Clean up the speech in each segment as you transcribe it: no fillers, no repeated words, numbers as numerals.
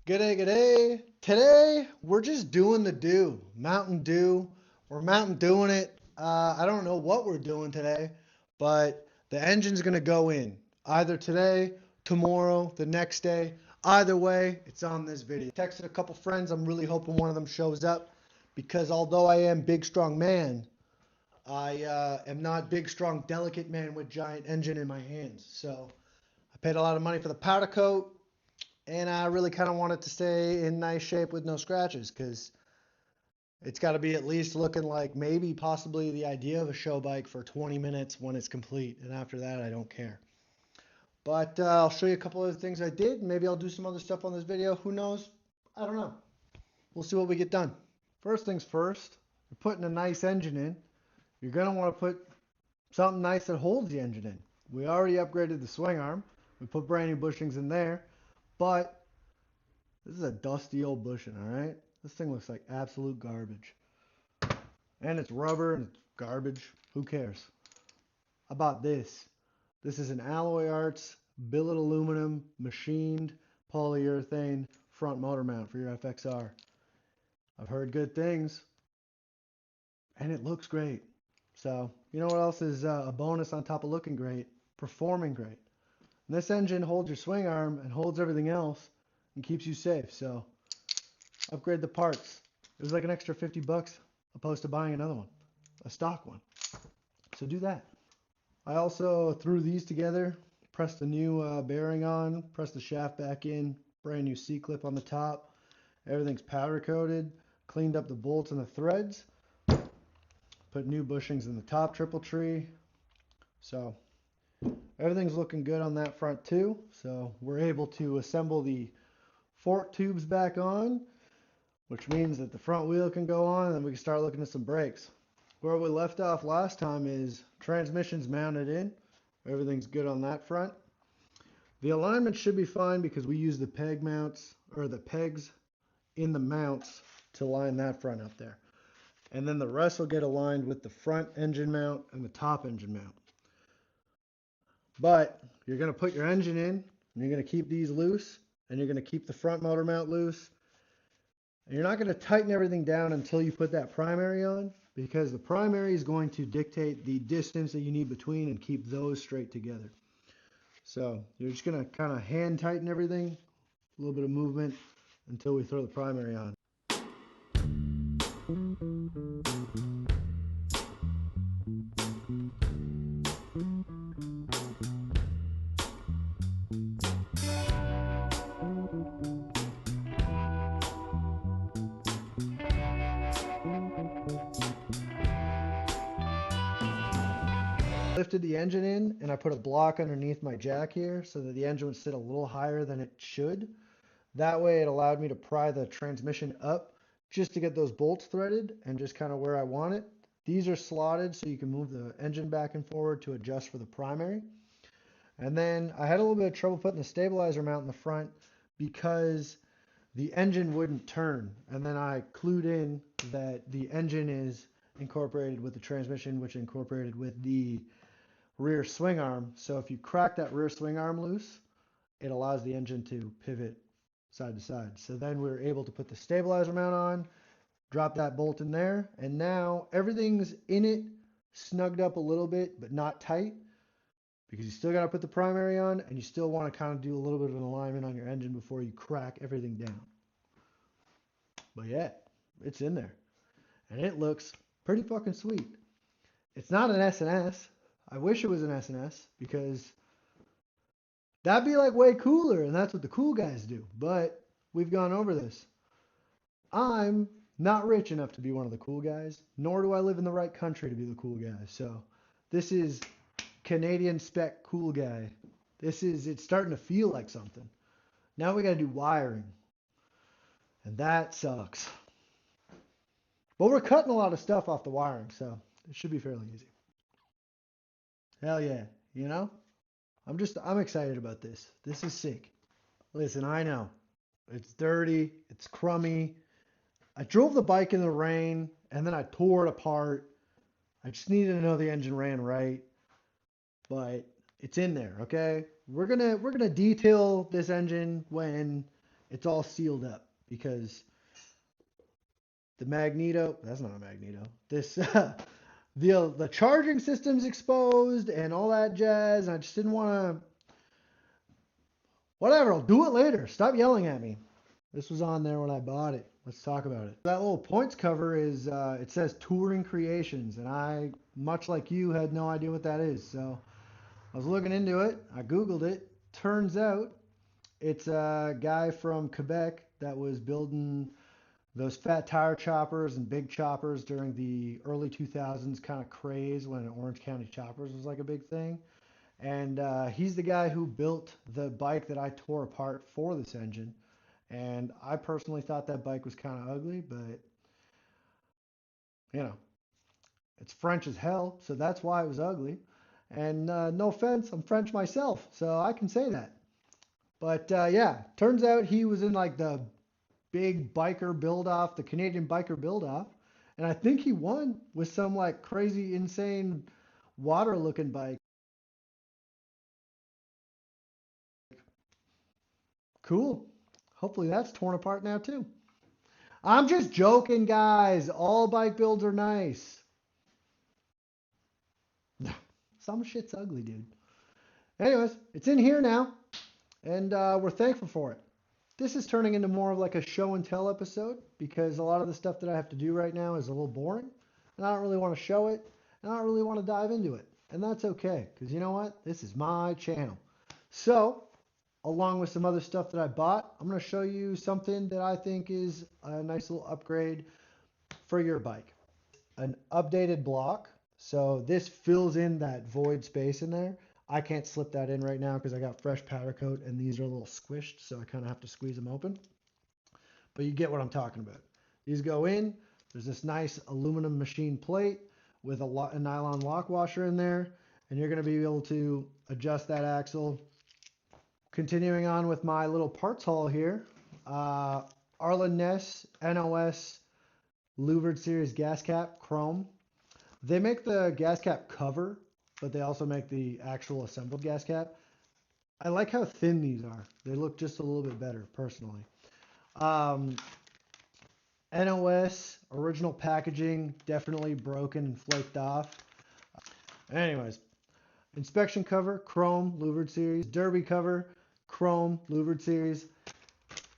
G'day, g'day. Today, we're just doing the do. Mountain Dew. We're Mountain Dewing it. I don't know what we're doing today, but the engine's going to go in. Either today, tomorrow, the next day. Either way, it's on this video. Texted a couple friends. I'm really hoping one of them shows up because although I am big, strong man, I am not big, strong, delicate man with giant engine in my hands. So I paid a lot of money for the powder coat. And I really kind of want it to stay in nice shape with no scratches because it's got to be at least looking like maybe possibly the idea of a show bike for 20 minutes when it's complete. And after that, I don't care. But I'll show you a couple other things I did. Maybe I'll do some other stuff on this video. Who knows? I don't know. We'll see what we get done. First things first, you're putting a nice engine in. You're going to want to put something nice that holds the engine in. We already upgraded the swing arm. We put brand new bushings in there. But this is a dusty old bushing, all right? This thing looks like absolute garbage. And it's rubber and it's garbage. Who cares? How about this? This is an Alloy Arts billet aluminum machined polyurethane front motor mount for your FXR. I've heard good things, and it looks great. So, you know what else is a bonus on top of looking great? Performing great. And this engine holds your swing arm and holds everything else and keeps you safe. So upgrade the parts. It was like an extra 50 bucks opposed to buying another one, a stock one. So do that. I also threw these together, pressed the new bearing on, pressed the shaft back in, brand new C-clip on the top. Everything's powder coated, cleaned up the bolts and the threads, put new bushings in the top triple tree. So everything's looking good on that front too. So we're able to assemble the fork tubes back on, which means that the front wheel can go on and we can start looking at some brakes. Where we left off last time is transmission's mounted in. Everything's good on that front. The alignment should be fine because we use the peg mounts or the pegs in the mounts to line that front up there. And then the rest will get aligned with the front engine mount and the top engine mount. But you're going to put your engine in and you're going to keep these loose and you're going to keep the front motor mount loose. And you're not going to tighten everything down until you put that primary on because the primary is going to dictate the distance that you need between and keep those straight together. So you're just going to kind of hand tighten everything, a little bit of movement until we throw the primary on. Lifted the engine in and I put a block underneath my jack here so that the engine would sit a little higher than it should. That way it allowed me to pry the transmission up just to get those bolts threaded and just kind of where I want it. These are slotted so you can move the engine back and forward to adjust for the primary. And then I had a little bit of trouble putting the stabilizer mount in the front because the engine wouldn't turn. And then I clued in that the engine is incorporated with the transmission, which incorporated with the rear swing arm. So if you crack that rear swing arm loose, it allows the engine to pivot side to side. So then we were able to put the stabilizer mount on, drop that bolt in there, and now everything's in it, snugged up a little bit, but not tight, because you still got to put the primary on, and you still want to kind of do a little bit of an alignment on your engine before you crack everything down. But yeah, it's in there, and it looks pretty fucking sweet. It's not an S&S. I wish it was an S&S because that'd be like way cooler, and that's what the cool guys do. But we've gone over this. I'm not rich enough to be one of the cool guys, nor do I live in the right country to be the cool guy. So this is Canadian spec cool guy. It's starting to feel like something. Now we got to do wiring, and that sucks. But we're cutting a lot of stuff off the wiring, so it should be fairly easy. Hell yeah, you know? I'm excited about this. This is sick. Listen, I know. It's dirty, it's crummy. I drove the bike in the rain and then I tore it apart. I just needed to know the engine ran right. But it's in there, okay? We're gonna detail this engine when it's all sealed up because the magneto, that's not a magneto. This the charging system's exposed and all that jazz. I just didn't want to. Whatever, I'll do it later. Stop yelling at me. This was on there when I bought it. Let's talk about it. That little points cover is, it says Touring Creations, and I, much like you, had no idea what that is. So I was looking into it. I Googled it. Turns out it's a guy from Quebec that was building those fat tire choppers and big choppers during the early 2000s kind of craze when Orange County choppers was like a big thing. And he's the guy who built the bike that I tore apart for this engine. And I personally thought that bike was kind of ugly, but you know, it's French as hell, so that's why it was ugly. And no offense, I'm French myself, so I can say that. But yeah, turns out he was in like the big biker build off, the Canadian biker build off. And I think he won with some like crazy, insane water looking bike. Cool. Hopefully that's torn apart now too. I'm just joking, guys. All bike builds are nice. Some shit's ugly, dude. Anyways, it's in here now, and we're thankful for it. This is turning into more of like a show and tell episode because a lot of the stuff that I have to do right now is a little boring, and I don't really want to show it, and I don't really want to dive into it. And that's okay, because you know what? This is my channel. So, along with some other stuff that I bought, I'm going to show you something that I think is a nice little upgrade for your bike. An updated block. So this fills in that void space in there. I can't slip that in right now because I got fresh powder coat and these are a little squished, so I kind of have to squeeze them open. But you get what I'm talking about. These go in. There's this nice aluminum machine plate with a nylon lock washer in there, and you're going to be able to adjust that axle. Continuing on with my little parts haul here, Arlen Ness NOS louvered series gas cap chrome. They make the gas cap cover, but they also make the actual assembled gas cap. I like how thin these are. They look just a little bit better, personally. Um, NOS, original packaging, definitely broken and flaked off. Anyways, inspection cover, chrome, louvered series. Derby cover, chrome, louvered series.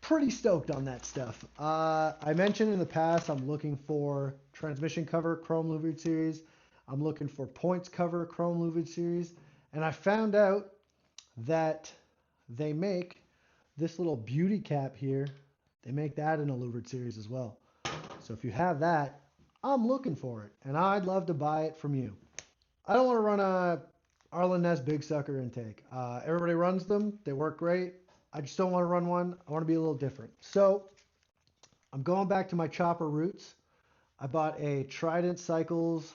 Pretty stoked on that stuff. I mentioned in the past I'm looking for transmission cover, chrome louvered series. I'm looking for points cover, chrome louvered series. And I found out that they make this little beauty cap here. They make that in a louvered series as well. So if you have that, I'm looking for it. And I'd love to buy it from you. I don't want to run a Arlen Ness Big Sucker intake. Everybody runs them. They work great. I just don't want to run one. I want to be a little different. So I'm going back to my chopper roots. I bought a Trident Cycles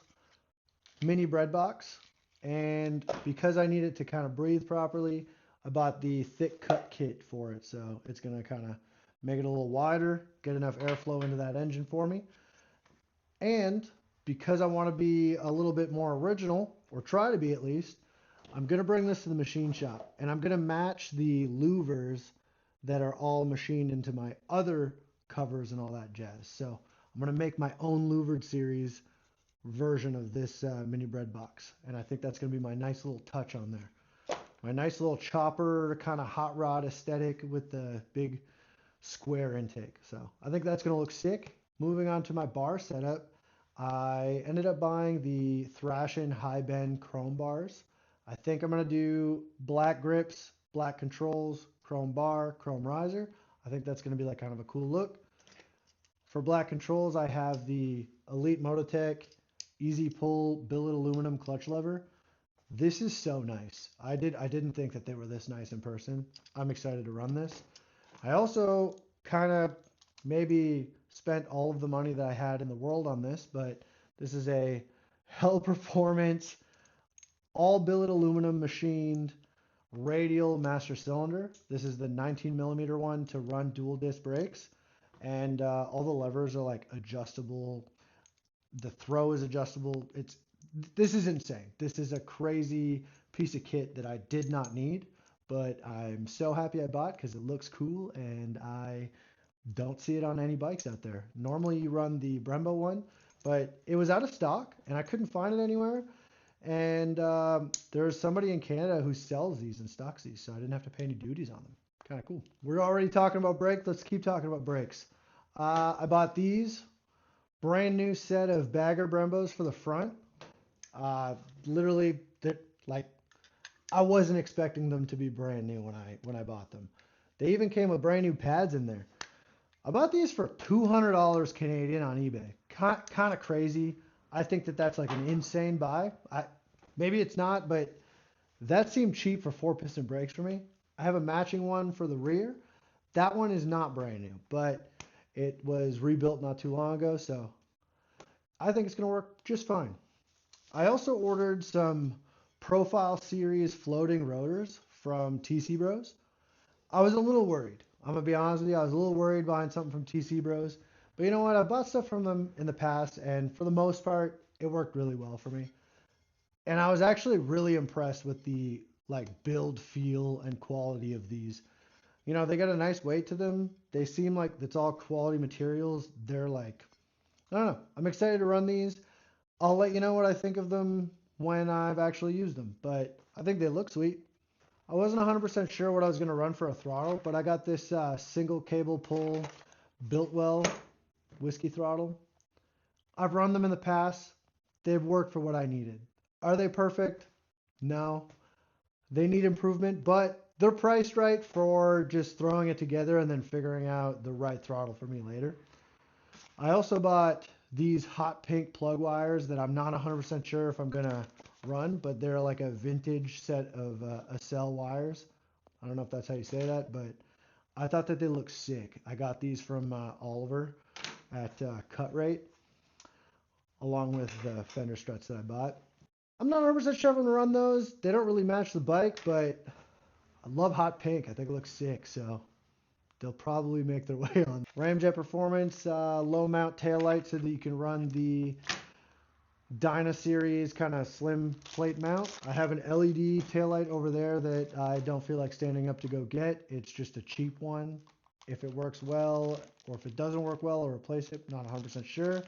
mini bread box. And because I need it to kind of breathe properly, I bought the thick cut kit for it. So it's going to kind of make it a little wider, get enough airflow into that engine for me. And because I want to be a little bit more original, or try to be at least, I'm going to bring this to the machine shop, and I'm going to match the louvers that are all machined into my other covers and all that jazz. So I'm going to make my own louvered series version of this mini bread box, and I think that's going to be my nice little touch on there. My nice little chopper kind of hot rod aesthetic with the big square intake. So I think that's going to look sick. Moving on to my bar setup, I ended up buying the Thrashin high bend chrome bars. I think I'm going to do black grips, black controls, chrome bar, chrome riser. I think that's going to be like kind of a cool look. For black controls, I have the Elite Mototech Easy Pull billet aluminum clutch lever. This is so nice. I didn't think that they were this nice in person. I'm excited to run this. I also kind of maybe spent all of the money that I had in the world on this, but this is a Hell Performance all billet aluminum machined radial master cylinder. This is the 19 millimeter one to run dual disc brakes, and all the levers are like adjustable. The throw is adjustable. This is insane. This is a crazy piece of kit that I did not need, but I'm so happy I bought because it looks cool and I don't see it on any bikes out there. Normally you run the Brembo one, but it was out of stock and I couldn't find it anywhere. And there's somebody in Canada who sells these and stocks these, so I didn't have to pay any duties on them. Kind of cool. We're already talking about brakes. Let's keep talking about brakes. I bought these brand new set of bagger Brembos for the front. Uh, literally, like I wasn't expecting them to be brand new when I bought them. They even came with brand new pads in there. I bought these for $200 Canadian on eBay. Kind of crazy. I think that that's like an insane buy. Maybe it's not, but that seemed cheap for four piston brakes for me. I have a matching one for the rear. That one is not brand new, but it was rebuilt not too long ago, so I think it's going to work just fine. I also ordered some Profile Series floating rotors from TC Bros. I was a little worried. I'm gonna be honest with you. I was a little worried buying something from TC Bros. But you know what? I bought stuff from them in the past, and for the most part, it worked really well for me. And I was actually really impressed with the like build, feel, and quality of these. You know, they got a nice weight to them. They seem like it's all quality materials. They're like, I don't know. I'm excited to run these. I'll let you know what I think of them when I've actually used them. But I think they look sweet. I wasn't 100% sure what I was going to run for a throttle, but I got this single cable pull Biltwell whiskey throttle. I've run them in the past. They've worked for what I needed. Are they perfect? No. They need improvement, but they're priced right for just throwing it together and then figuring out the right throttle for me later. I also bought these hot pink plug wires that I'm not 100% sure if I'm going to run, but they're like a vintage set of Acel wires. I don't know if that's how you say that, but I thought that they looked sick. I got these from Oliver at Cut Rate, along with the fender struts that I bought. I'm not 100% sure if I'm going to run those. They don't really match the bike, but I love hot pink. I think it looks sick, so they'll probably make their way on. Ramjet Performance low mount taillight so that you can run the Dyna Series kind of slim plate mount. I have an LED taillight over there that I don't feel like standing up to go get. It's just a cheap one. If it works well or if it doesn't work well, I'll replace it. Not 100% sure.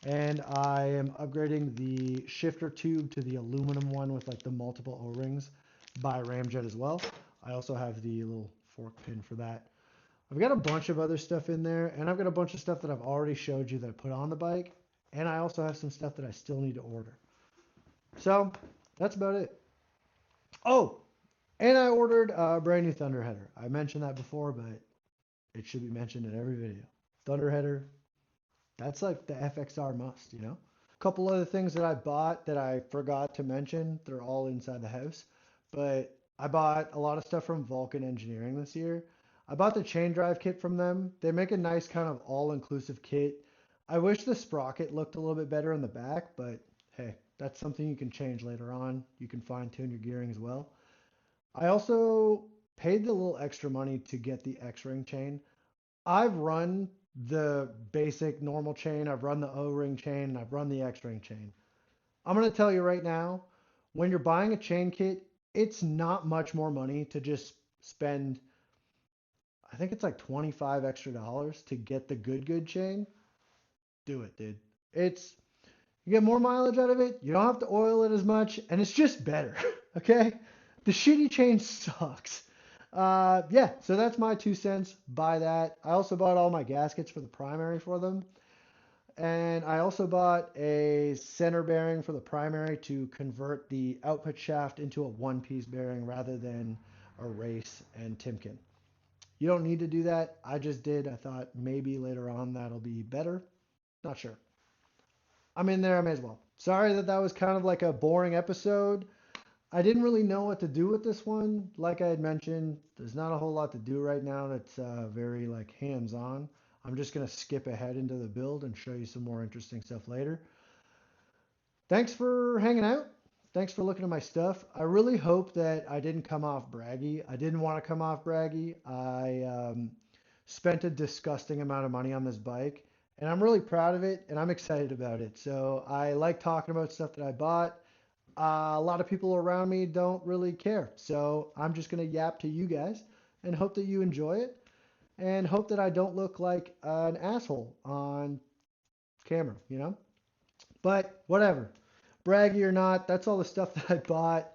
And I am upgrading the shifter tube to the aluminum one with like the multiple O-rings by Ramjet as well. I also have the little fork pin for that. I've got a bunch of other stuff in there, and I've got a bunch of stuff that I've already showed you that I put on the bike, and I also have some stuff that I still need to order. So that's about it. Oh, and I ordered a brand new Thunder header. I mentioned that before, but it should be mentioned in every video. Thunder header, that's like the FXR must, you know? A couple other things that I bought that I forgot to mention. They're all inside the house. But I bought a lot of stuff from Vulcan Engineering this year. I bought the chain drive kit from them. They make a nice kind of all-inclusive kit. I wish the sprocket looked a little bit better in the back, but hey, that's something you can change later on. You can fine-tune your gearing as well. I also paid the little extra money to get the X-ring chain. I've run the basic normal chain, I've run the O-ring chain, and I've run the X-ring chain. I'm going to tell you right now, when you're buying a chain kit, it's not much more money to just spend, I think it's like 25 extra dollars to get the good chain. Do it, dude. It's you get more mileage out of it, you don't have to oil it as much, and it's just better. Okay? The shitty chain sucks. Yeah, so that's my 2 cents. Buy that. I also bought all my gaskets for the primary for them. And I also bought a center bearing for the primary to convert the output shaft into a one-piece bearing rather than a race and Timken. You don't need to do that. I just did. I thought maybe later on that'll be better. Not sure. I'm in there. I may as well. Sorry that that was kind of like a boring episode. I didn't really know what to do with this one. Like I had mentioned, there's not a whole lot to do right now that's very like hands-on. I'm just going to skip ahead into the build and show you some more interesting stuff later. Thanks for hanging out. Thanks for looking at my stuff. I really hope that I didn't come off braggy. I didn't want to come off braggy. I spent a disgusting amount of money on this bike, and I'm really proud of it, and I'm excited about it. So I like talking about stuff that I bought. A lot of people around me don't really care. So I'm just going to yap to you guys and hope that you enjoy it and hope that I don't look like an asshole on camera, you know? But whatever. Braggy or not, that's all the stuff that I bought.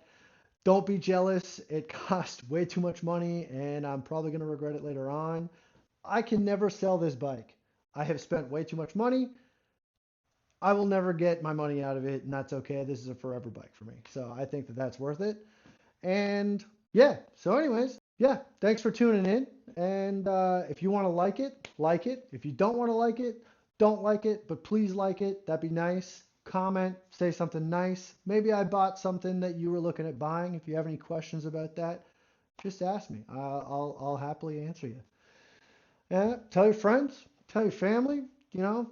Don't be jealous. It cost way too much money and I'm probably going to regret it later on. I can never sell this bike. I have spent way too much money. I will never get my money out of it, and that's okay. This is a forever bike for me. So I think that that's worth it. And yeah, so anyways, yeah, thanks for tuning in. And if you want to like it, like it. If you don't want to like it, don't like it, but please like it. That'd be nice. Comment, say something nice. Maybe I bought something that you were looking at buying. If you have any questions about that, just ask me. I'll happily answer you. Yeah, tell your friends, tell your family,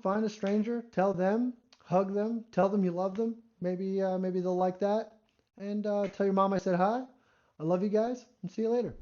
find a stranger, tell them, hug them, tell them you love them. Maybe they'll like that. And tell your mom I said hi. I love you guys and see you later.